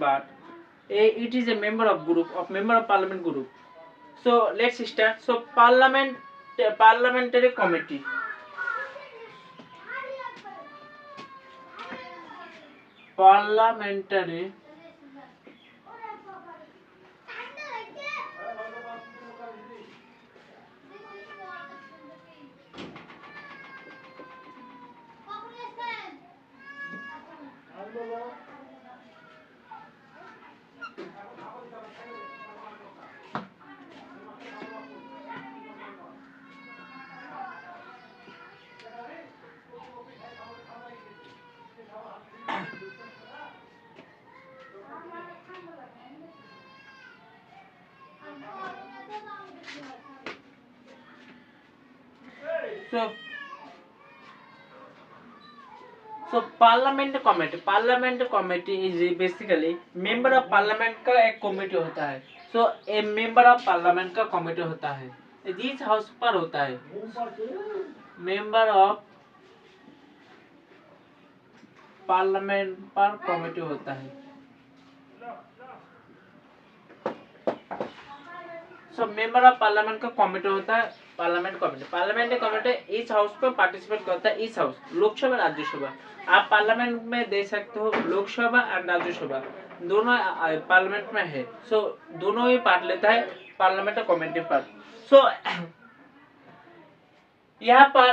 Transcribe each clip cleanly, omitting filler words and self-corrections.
but it is a member of parliament group. So let's start. So parliamentary committee. Parliamentary so parliament committee is basically member of parliament का एक committee होता है. So a member of parliament का committee होता है, जिस house पर होता है. member of पार्लियामेंट पर कमेटी होता है. सो मेंबर ऑफ पार्लियामेंट का कमेटी होता है पार्लियामेंट कमेटी इस हाउस पर पार्टिसिपेट करता है. इस हाउस लोकसभा राज्यसभा, आप पार्लियामेंट में दे सकते हो. लोकसभा एंड राज्यसभा दोनों पार्लियामेंट में है. सो दोनों ही पार्ट लेता है पार्लियामेंट कमेटी पर. सो यहाँ पर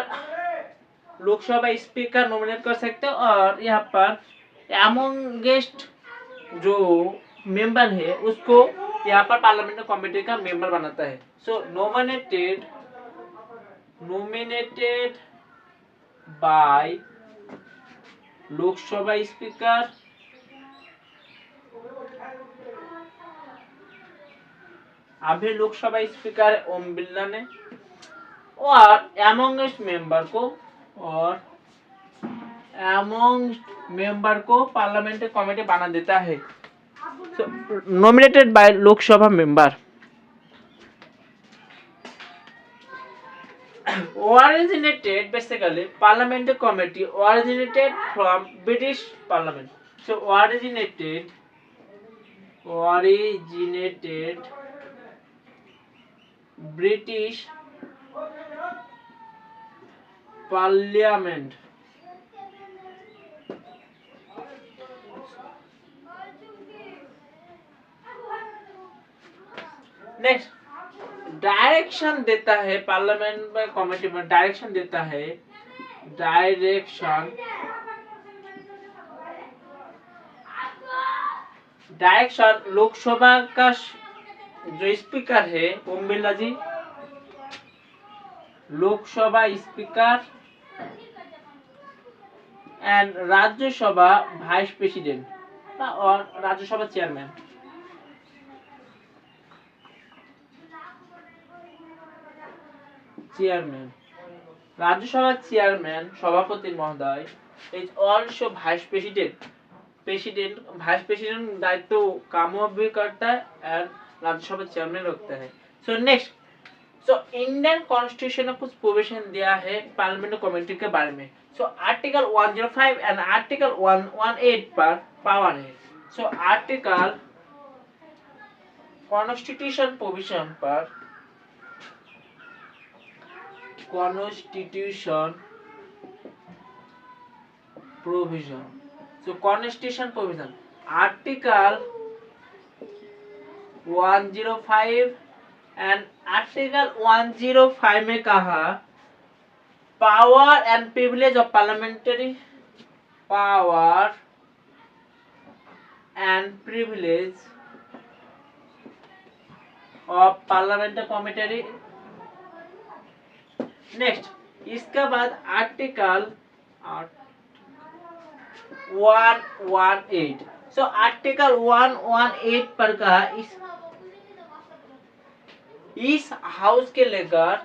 लोकसभा स्पीकर नॉमिनेट कर सकते हो और यहाँ पर अमंगेस्ट जो मेंबर है उसको यहाँ पर पार्लियामेंट कमेटी का मेंबर बनाता है. सो नॉमिनेटेड बाय लोकसभा स्पीकर अभी लोकसभा स्पीकर ओम बिरला ने, और अमंगेस्ट मेंबर को पार्लियामेंट्री कमेटी बना देता है. So, nominated by Lok Sabha member. Originated, basically, parliamentary committee originated from British Parliament. So originated British Parliament. Next, direction देता है पार्लियामेंट में कमेटी में. डायरेक्शन देता है डायरेक्शन लोकसभा का जो स्पीकर है Om Birla ji, Lok Sabha speaker and Rajya Sabha vice president और राज्यसभा चेयरमैन. राज्यसभा चेयरमैन सभापति महोदय इज ऑल्सो वाइस प्रेसिडेंट दायित्व कामों भी करता है और राज्यसभा चेयरमैन रखता है. So next, so Indian constitution में कुछ प्रोविजन दिया है पार्लियामेंट कमेटी के बारे में. सो आर्टिकल 105 एंड आर्टिकल 118 पर पावर है. सो आर्टिकल कॉन्स्टिट्यूशन प्रोविजन पर Constitution provision. So Constitution provision Article 105 and Article 105 में कहा power and privilege of parliamentary power and privilege of parliamentary committee. Next, इसके बाद आर्टिकल 118. सो आर्टिकल 118 पर कहा इस हाउस के लेकर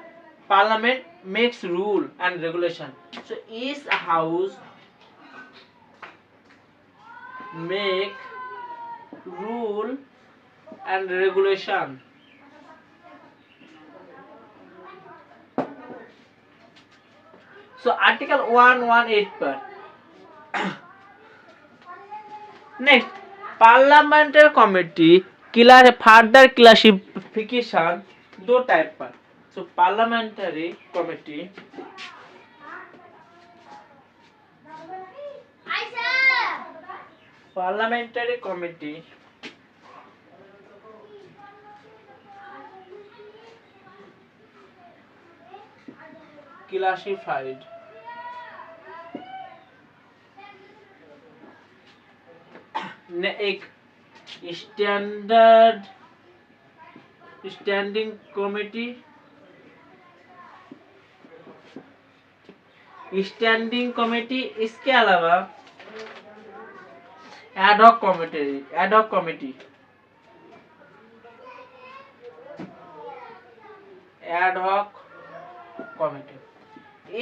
parliament makes rule and regulation. So इस house make rule and regulation. So article 118 पर. Next, parliamentary committee class further classification दो टाइप पर। सो पार्लियामेंट्री कमेटी क्लासिफाइड ने एक स्टैंडर्ड स्टैंडिंग कमेटी, इसके अलावा ad hoc committee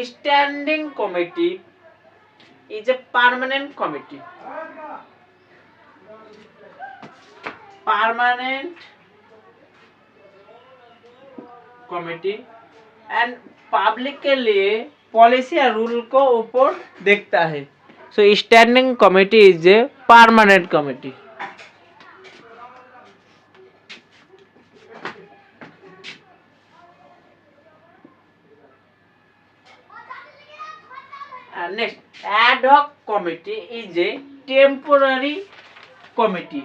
standing committee is a permanent committee and public के लिए policy या रूल को ऊपर देखता है। So standing committee is a permanent committee. Next ad hoc committee is a temporary committee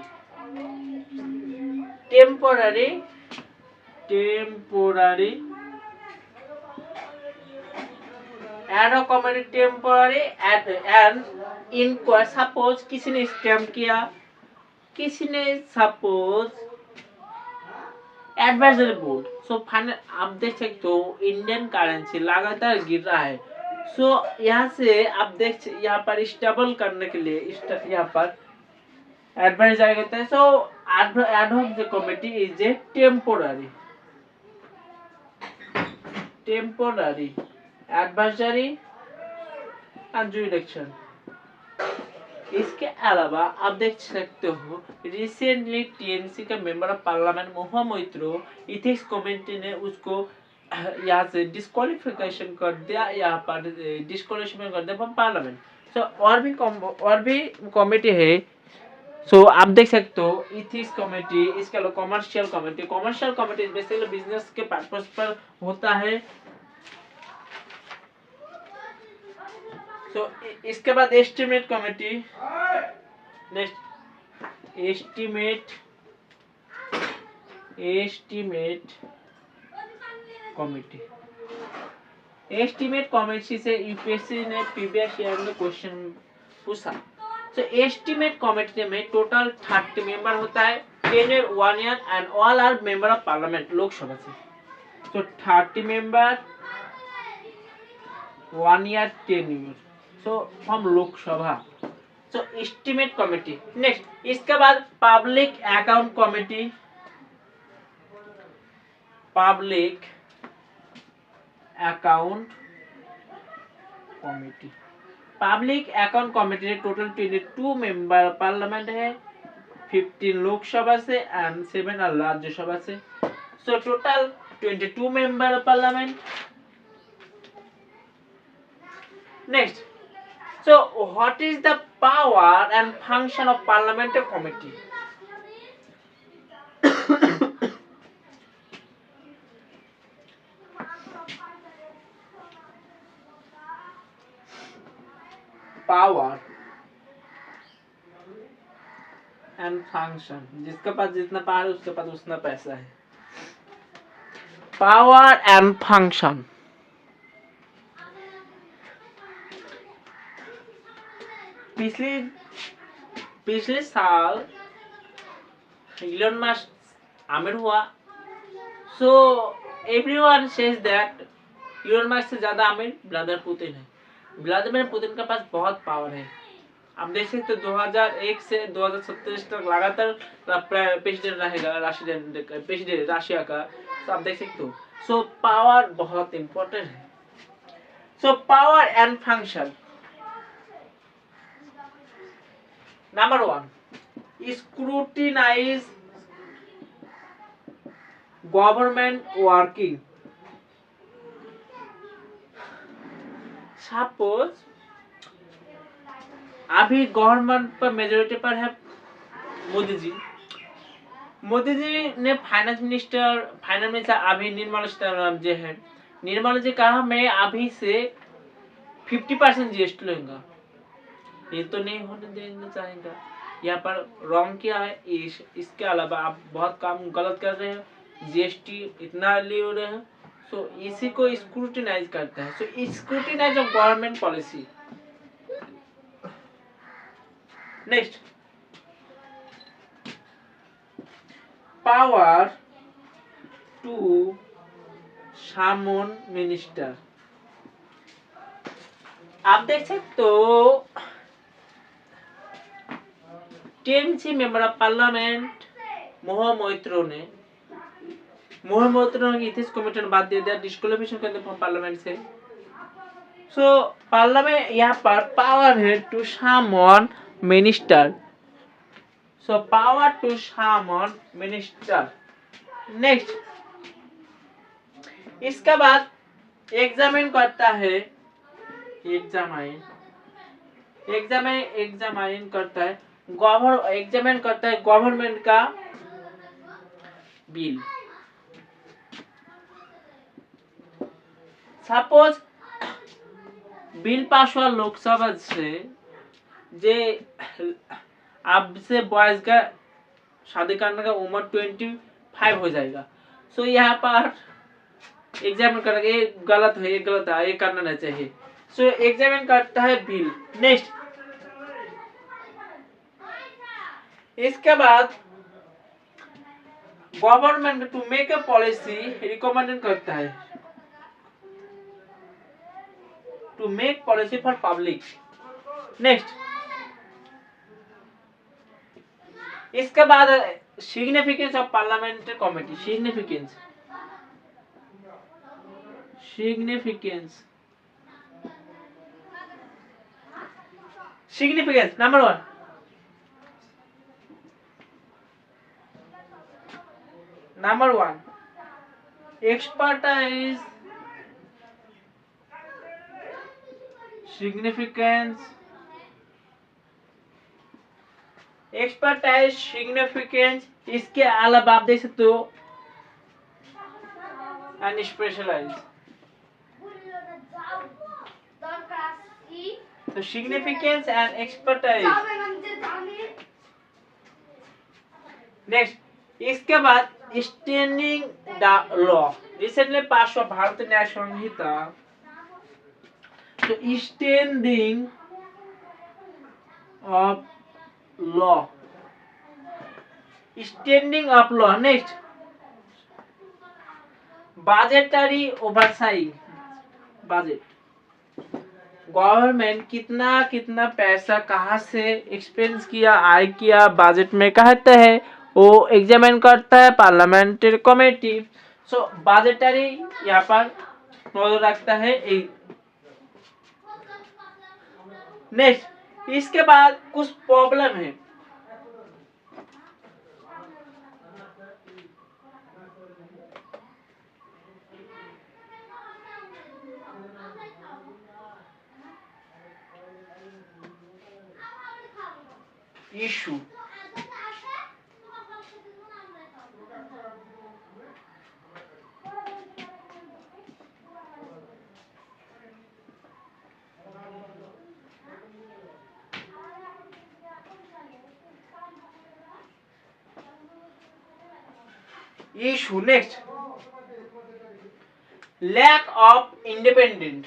ad hoc committee temporary and इनको suppose किसी ने स्कैम किया, किसी ने suppose advisory board. So final आप देख सकते हो इंडियन करेंसी लगातार गिर रहा है। सो यहाँ से आप देख यहाँ पर स्टेबल करने के लिए यहाँ पर एडवाइस जारी करता है। सो ad hoc committee is A temporary advisory and jurisdiction. इसके अलावा आप देख सकते हो रिसेंटली टीएनसी का member of parliament Mahua Moitra ethics committee ने उसको यहाँ से डिस्क्वालिफिकेशन कर दिया, यहाँ पर डिस्क्वालिफिकेशन कर दिया पार्लियामेंट। सो और भी कमेटी है। सो आप देख सकते हो इथिक्स कमेटी, इसके अलावा कमर्शियल कमेटी बेसिकली बिजनेस के पर्पस पर होता है। तो इसके बाद estimate committee, next estimate committee से यूपीएससी ने प्रीवियस ईयर में क्वेश्चन पूछा। तो एस्टिमेट कमेटी में टोटल 30 मेंबर होता है, tenure 1 year and all are member of parliament Lok Sabha से। तो 30 मेंबर 1 ईयर टेन्योर, सो हम Lok Sabha. So estimate committee. Next इसके बाद public account committee, public account committee में टोटल 22 मेंबर पार्लियामेंट है, 15 लोकसभा से एंड 7 राज्यसभा से। So total 22 member parliament. Next, so what is the power and function of parliamentary committee? Power and function, जिसके पास जितना power है उसके पास उतना पैसा है। पावर एंड फंक्शन, पिछले साल इलोन मस्क आमिर हुआ। So everyone says that Elon Musk से ज्यादा आमिर व्लादिमीर पुतिन है। व्लादिमीर पुतिन के पास बहुत पावर है। आप देख सकते हो 2001 से 2027 तक लगातार प्रेसिडेंट रहेगा प्रेसिडेंट रशिया का। तो आप देख सकते हो। सो पावर बहुत इंपॉर्टेंट है। So power and function, number 1, scrutinize government working। Suppose अभी गवर्नमेंट पर मेजोरिटी पर है मोदी जी मोदी जी ने फाइनेंस मिनिस्टर अभी निर्मला सीतारमण जी है। निर्मला जी कहा मैं अभी से 50% जीएसटी लूंगा। ये तो नहीं होने देना चाहेगा। यहाँ पर रॉन्ग क्या है, इसके अलावा आप बहुत काम गलत कर रहे हैं। जीएसटी इतना ले रहे हैं, सो इसी को स्क्रूटिनाइज करता है। So scrutinise of government policy. Next, power to summon minister. आप देख सकते हो TMC member of parliament Mahua Moitra ने इथिक्स कमिटी ने बात दे दिया, डिस्क्वालिफिकेशन कर दिया पार्लियामेंट से। सो पार्लियामेंट यहाँ पर पावर है to summon minister. So power to summon minister. Next, इसके बाद एग्जामिन करता है, एग्जामाइन करता है गवर्नमेंट का बिल। सपोज बिल पास हुआ लोकसभा से, जे अब से बॉयज का शादी करने का उम्र 25 हो जाएगा। सो यहाँ पर एग्जामिन करना, ये गलत है, ये करना नहीं चाहिए। सो एग्जामिन करता है बिल। नेक्स्ट, इसके बाद government to make a policy recommend करता है, to make policy for public. Next, इसके बाद significance of parliamentary committee. Significance number 1, expertise, significance, इसके अलावा आप देख सकते हो एंड स्पेशलाइज। तो सिग्निफिकेंस एंड एक्सपर्टाइज। नेक्स्ट, इसके बाद standing the law. Recently pass हुआ भारतीय न्याय संहिता। तो standing of law, next, budgetary oversight. Budget, government कितना पैसा कहाँ से एक्सपेंस किया, आय किया, बजट में कहते हैं, वो एग्जामिन करता है पार्लियामेंट्री कमेटी। सो बजटरी यहाँ पर नजर रखता है। नेक्स्ट, इसके बाद कुछ प्रॉब्लम है। Issue, next, lack of independent.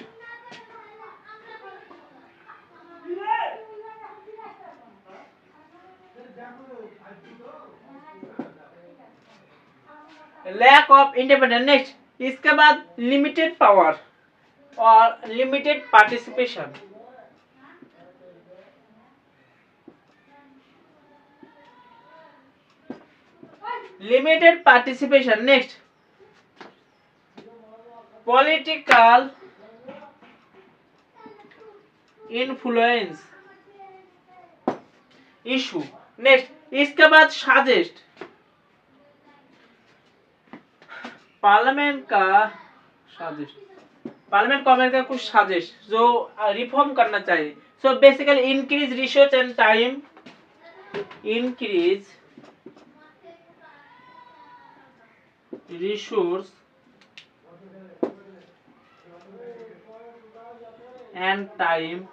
Next, इसके बाद लिमिटेड पावर और limited participation. Next, political influence issue. Next, इसके बाद सजेस्ट, पार्लियामेंट कमेटी का कुछ सजेस्ट जो रिफॉर्म करना चाहिए। So basically increase research and time increase resource and time,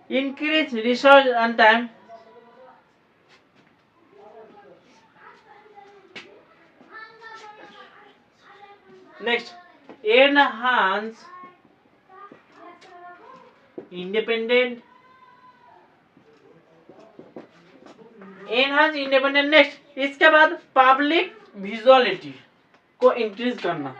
increase resource and time. Next, enhance independent, next इसके बाद पब्लिक विजुअलिटी को इंक्रीज करना।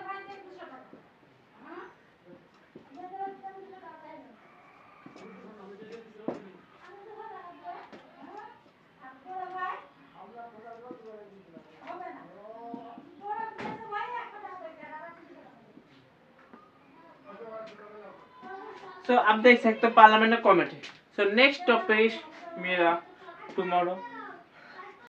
सो आप देख सकते हो parliament committee. So next topic मेरा टुमारो।